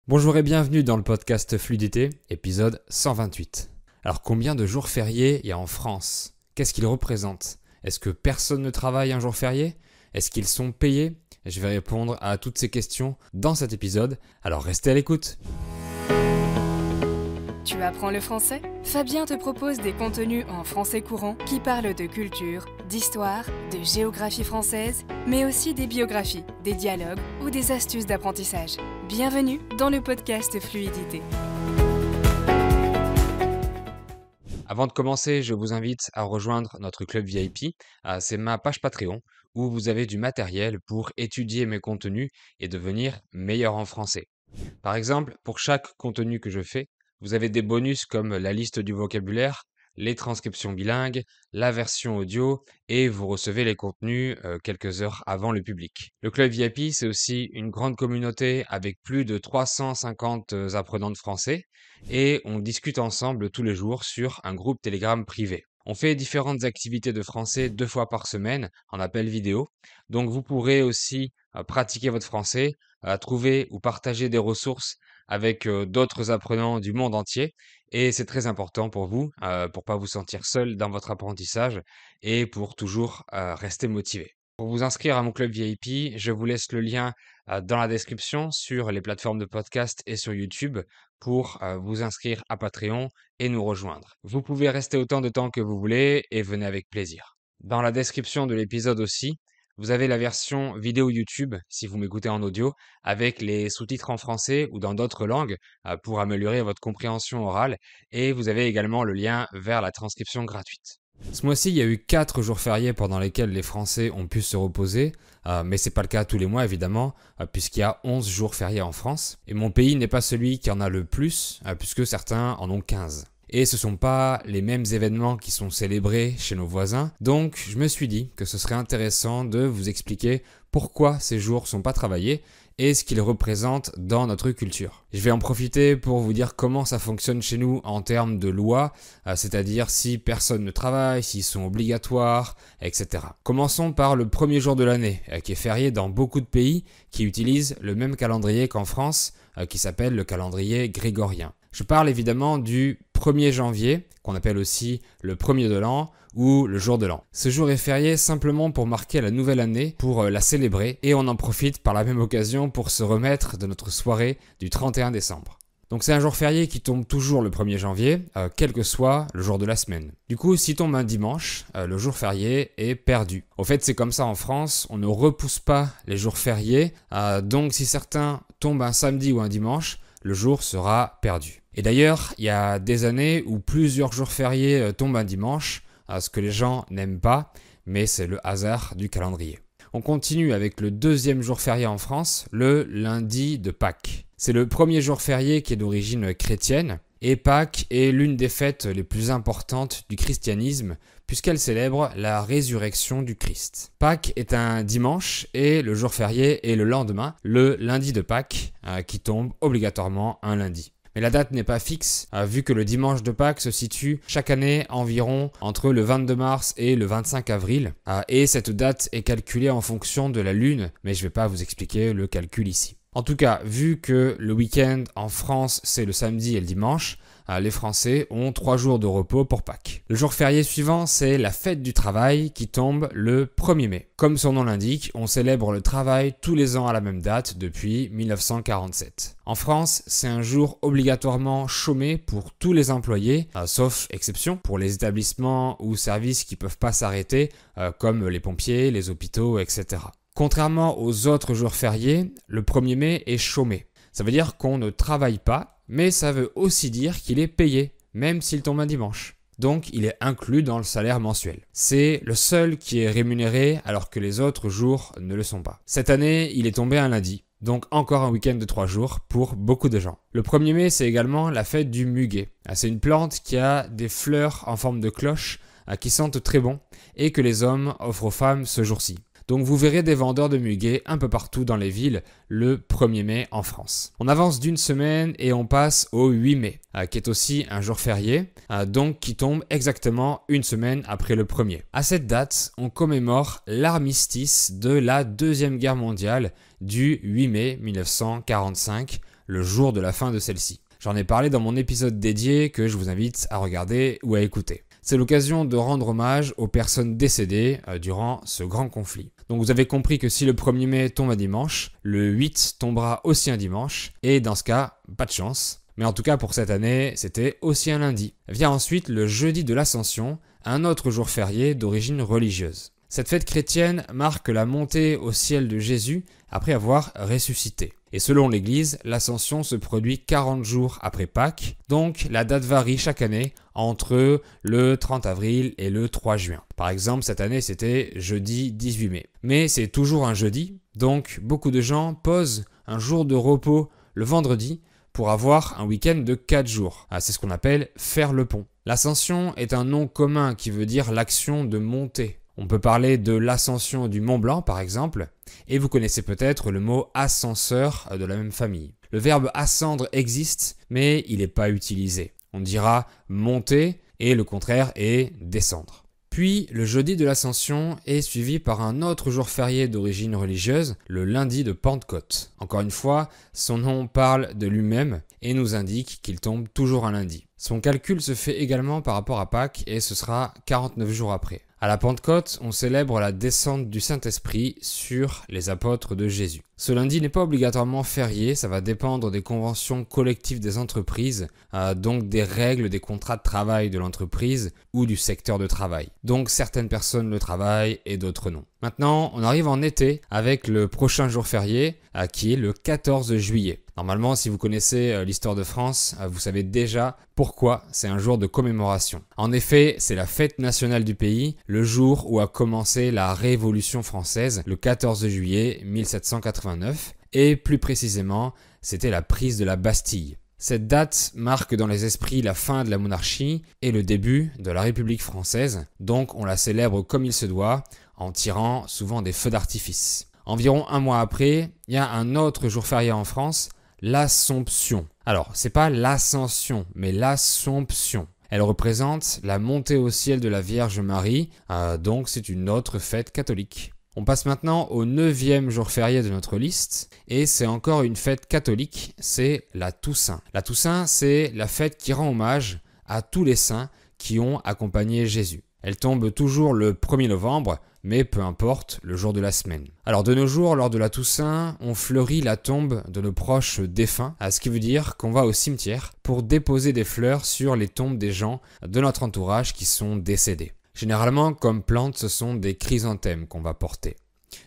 Bonjour et bienvenue dans le podcast Fluidité, épisode 128. Alors combien de jours fériés il y a en France? Qu'est-ce qu'ils représentent? Est-ce que personne ne travaille un jour férié? Est-ce qu'ils sont payés? Je vais répondre à toutes ces questions dans cet épisode, alors restez à l'écoute. Tu apprends le français? Fabien te propose des contenus en français courant qui parlent de culture, d'histoire, de géographie française, mais aussi des biographies, des dialogues ou des astuces d'apprentissage. Bienvenue dans le podcast Fluidité. Avant de commencer, je vous invite à rejoindre notre club VIP. C'est ma page Patreon où vous avez du matériel pour étudier mes contenus et devenir meilleur en français. Par exemple, pour chaque contenu que je fais, vous avez des bonus comme la liste du vocabulaire, les transcriptions bilingues, la version audio et vous recevez les contenus quelques heures avant le public. Le club VIP, c'est aussi une grande communauté avec plus de 350 apprenants de français et on discute ensemble tous les jours sur un groupe Telegram privé. On fait différentes activités de français 2 fois par semaine en appel vidéo, donc vous pourrez aussi pratiquer votre français, trouver ou partager des ressources avec d'autres apprenants du monde entier. Et c'est très important pour vous, pour pas vous sentir seul dans votre apprentissage et pour toujours rester motivé. Pour vous inscrire à mon club VIP, je vous laisse le lien dans la description sur les plateformes de podcast et sur YouTube pour vous inscrire à Patreon et nous rejoindre. Vous pouvez rester autant de temps que vous voulez et venez avec plaisir. Dans la description de l'épisode aussi, vous avez la version vidéo YouTube, si vous m'écoutez en audio, avec les sous-titres en français ou dans d'autres langues pour améliorer votre compréhension orale. Et vous avez également le lien vers la transcription gratuite. Ce mois-ci, il y a eu 4 jours fériés pendant lesquels les Français ont pu se reposer, mais c'est pas le cas tous les mois évidemment, puisqu'il y a 11 jours fériés en France. Et mon pays n'est pas celui qui en a le plus, puisque certains en ont 15. Et ce sont pas les mêmes événements qui sont célébrés chez nos voisins, donc je me suis dit que ce serait intéressant de vous expliquer pourquoi ces jours sont pas travaillés et ce qu'ils représentent dans notre culture. Je vais en profiter pour vous dire comment ça fonctionne chez nous en termes de loi, c'est-à-dire si personne ne travaille, s'ils sont obligatoires, etc. Commençons par le premier jour de l'année, qui est férié dans beaucoup de pays qui utilisent le même calendrier qu'en France, qui s'appelle le calendrier grégorien. Je parle évidemment du 1er janvier, qu'on appelle aussi le premier de l'an ou le jour de l'an. Ce jour est férié simplement pour marquer la nouvelle année, pour la célébrer, et on en profite par la même occasion pour se remettre de notre soirée du 31 décembre. Donc c'est un jour férié qui tombe toujours le 1er janvier, quel que soit le jour de la semaine. Du coup, si tombe un dimanche, le jour férié est perdu. Au fait, c'est comme ça en France, on ne repousse pas les jours fériés, donc si certains tombent un samedi ou un dimanche, le jour sera perdu. Et d'ailleurs, il y a des années où plusieurs jours fériés tombent un dimanche, ce que les gens n'aiment pas, mais c'est le hasard du calendrier. On continue avec le deuxième jour férié en France, le lundi de Pâques. C'est le premier jour férié qui est d'origine chrétienne, et Pâques est l'une des fêtes les plus importantes du christianisme, puisqu'elle célèbre la résurrection du Christ. Pâques est un dimanche et le jour férié est le lendemain, le lundi de Pâques, qui tombe obligatoirement un lundi. Mais la date n'est pas fixe, vu que le dimanche de Pâques se situe chaque année environ entre le 22 mars et le 25 avril, et cette date est calculée en fonction de la lune, mais je ne vais pas vous expliquer le calcul ici. En tout cas, vu que le week-end en France c'est le samedi et le dimanche, les Français ont 3 jours de repos pour Pâques. Le jour férié suivant, c'est la fête du travail qui tombe le 1er mai. Comme son nom l'indique, on célèbre le travail tous les ans à la même date depuis 1947. En France, c'est un jour obligatoirement chômé pour tous les employés, sauf exception pour les établissements ou services qui ne peuvent pas s'arrêter, comme les pompiers, les hôpitaux, etc. Contrairement aux autres jours fériés, le 1er mai est chômé. Ça veut dire qu'on ne travaille pas, mais ça veut aussi dire qu'il est payé, même s'il tombe un dimanche. Donc il est inclus dans le salaire mensuel. C'est le seul qui est rémunéré alors que les autres jours ne le sont pas. Cette année, il est tombé un lundi, donc encore un week-end de 3 jours pour beaucoup de gens. Le 1er mai, c'est également la fête du muguet. C'est une plante qui a des fleurs en forme de cloche qui sentent très bon et que les hommes offrent aux femmes ce jour-ci. Donc vous verrez des vendeurs de muguet un peu partout dans les villes le 1er mai en France. On avance d'une semaine et on passe au 8 mai, qui est aussi un jour férié, donc qui tombe exactement une semaine après le 1er. À cette date, on commémore l'armistice de la Deuxième Guerre mondiale du 8 mai 1945, le jour de la fin de celle-ci. J'en ai parlé dans mon épisode dédié que je vous invite à regarder ou à écouter. C'est l'occasion de rendre hommage aux personnes décédées durant ce grand conflit. Donc vous avez compris que si le 1er mai tombe un dimanche, le 8 tombera aussi un dimanche, et dans ce cas, pas de chance. Mais en tout cas pour cette année, c'était aussi un lundi. Vient ensuite le jeudi de l'Ascension, un autre jour férié d'origine religieuse. Cette fête chrétienne marque la montée au ciel de Jésus après avoir ressuscité. Et selon l'Église, l'Ascension se produit 40 jours après Pâques, donc la date varie chaque année entre le 30 avril et le 3 juin. Par exemple, cette année c'était jeudi 18 mai. Mais c'est toujours un jeudi, donc beaucoup de gens posent un jour de repos le vendredi pour avoir un week-end de 4 jours. C'est ce qu'on appelle faire le pont. L'Ascension est un nom commun qui veut dire l'action de monter. On peut parler de l'ascension du Mont Blanc par exemple, et vous connaissez peut-être le mot ascenseur de la même famille. Le verbe ascendre existe, mais il n'est pas utilisé. On dira monter et le contraire est descendre. Puis le jeudi de l'Ascension est suivi par un autre jour férié d'origine religieuse, le lundi de Pentecôte. Encore une fois, son nom parle de lui-même et nous indique qu'il tombe toujours un lundi. Son calcul se fait également par rapport à Pâques et ce sera 49 jours après. À la Pentecôte, on célèbre la descente du Saint-Esprit sur les apôtres de Jésus. Ce lundi n'est pas obligatoirement férié, ça va dépendre des conventions collectives des entreprises, donc des règles des contrats de travail de l'entreprise ou du secteur de travail. Donc certaines personnes le travaillent et d'autres non. Maintenant, on arrive en été avec le prochain jour férié qui est le 14 juillet. Normalement, si vous connaissez l'histoire de France, vous savez déjà pourquoi c'est un jour de commémoration. En effet, c'est la fête nationale du pays, le jour où a commencé la Révolution française, le 14 juillet 1789, et plus précisément, c'était la prise de la Bastille. Cette date marque dans les esprits la fin de la monarchie et le début de la République française, donc on la célèbre comme il se doit, en tirant souvent des feux d'artifice. Environ un mois après, il y a un autre jour férié en France, l'Assomption. Alors, c'est pas l'Ascension, mais l'Assomption. Elle représente la montée au ciel de la Vierge Marie, donc c'est une autre fête catholique. On passe maintenant au 9e jour férié de notre liste, et c'est encore une fête catholique, c'est la Toussaint. La Toussaint, c'est la fête qui rend hommage à tous les saints qui ont accompagné Jésus. Elle tombe toujours le 1er novembre, mais peu importe le jour de la semaine. Alors de nos jours, lors de la Toussaint, on fleurit la tombe de nos proches défunts, ce qui veut dire qu'on va au cimetière pour déposer des fleurs sur les tombes des gens de notre entourage qui sont décédés. Généralement, comme plante, ce sont des chrysanthèmes qu'on va porter.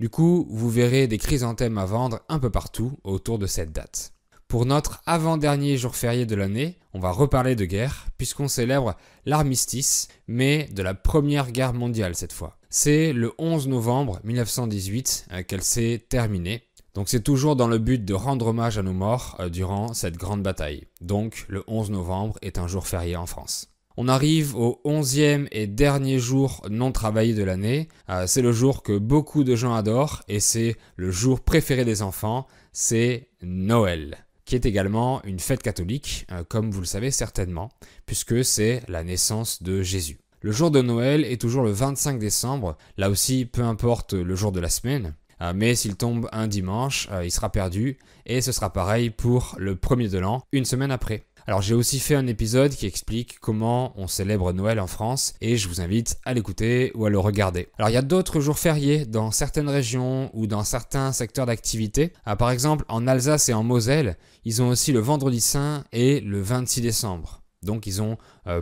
Du coup, vous verrez des chrysanthèmes à vendre un peu partout autour de cette date. Pour notre avant-dernier jour férié de l'année, on va reparler de guerre, puisqu'on célèbre l'armistice, mais de la Première Guerre mondiale cette fois. C'est le 11 novembre 1918 qu'elle s'est terminée. Donc c'est toujours dans le but de rendre hommage à nos morts durant cette grande bataille. Donc le 11 novembre est un jour férié en France. On arrive au 11e et dernier jour non travaillé de l'année. C'est le jour que beaucoup de gens adorent et c'est le jour préféré des enfants, c'est Noël, qui est également une fête catholique, comme vous le savez certainement, puisque c'est la naissance de Jésus. Le jour de Noël est toujours le 25 décembre, là aussi peu importe le jour de la semaine, mais s'il tombe un dimanche, il sera perdu, et ce sera pareil pour le 1er de l'an, une semaine après. Alors j'ai aussi fait un épisode qui explique comment on célèbre Noël en France et je vous invite à l'écouter ou à le regarder. Alors il y a d'autres jours fériés dans certaines régions ou dans certains secteurs d'activité. Par exemple en Alsace et en Moselle, ils ont aussi le vendredi saint et le 26 décembre. Donc ils ont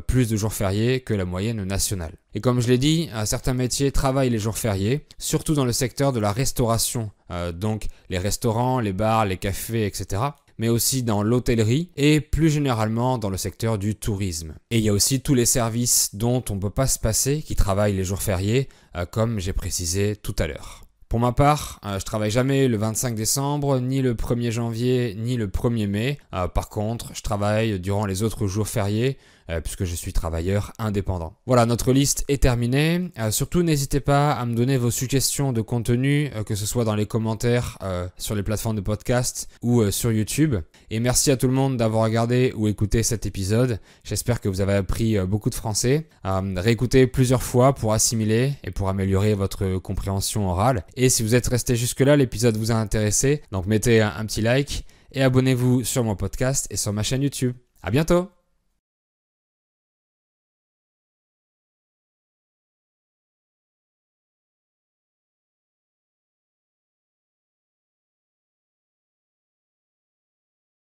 plus de jours fériés que la moyenne nationale. Et comme je l'ai dit, certains métiers travaillent les jours fériés, surtout dans le secteur de la restauration. Donc les restaurants, les bars, les cafés, etc. Mais aussi dans l'hôtellerie et plus généralement dans le secteur du tourisme. Et il y a aussi tous les services dont on ne peut pas se passer qui travaillent les jours fériés, comme j'ai précisé tout à l'heure. Pour ma part, je travaille jamais le 25 décembre, ni le 1er janvier, ni le 1er mai. Par contre, je travaille durant les autres jours fériés, puisque je suis travailleur indépendant. Voilà, notre liste est terminée. Surtout, n'hésitez pas à me donner vos suggestions de contenu, que ce soit dans les commentaires sur les plateformes de podcast ou sur YouTube. Et merci à tout le monde d'avoir regardé ou écouté cet épisode. J'espère que vous avez appris beaucoup de français. Réécoutez plusieurs fois pour assimiler et pour améliorer votre compréhension orale. Et si vous êtes resté jusque-là, l'épisode vous a intéressé, donc mettez un petit like. et abonnez-vous sur mon podcast et sur ma chaîne YouTube. À bientôt!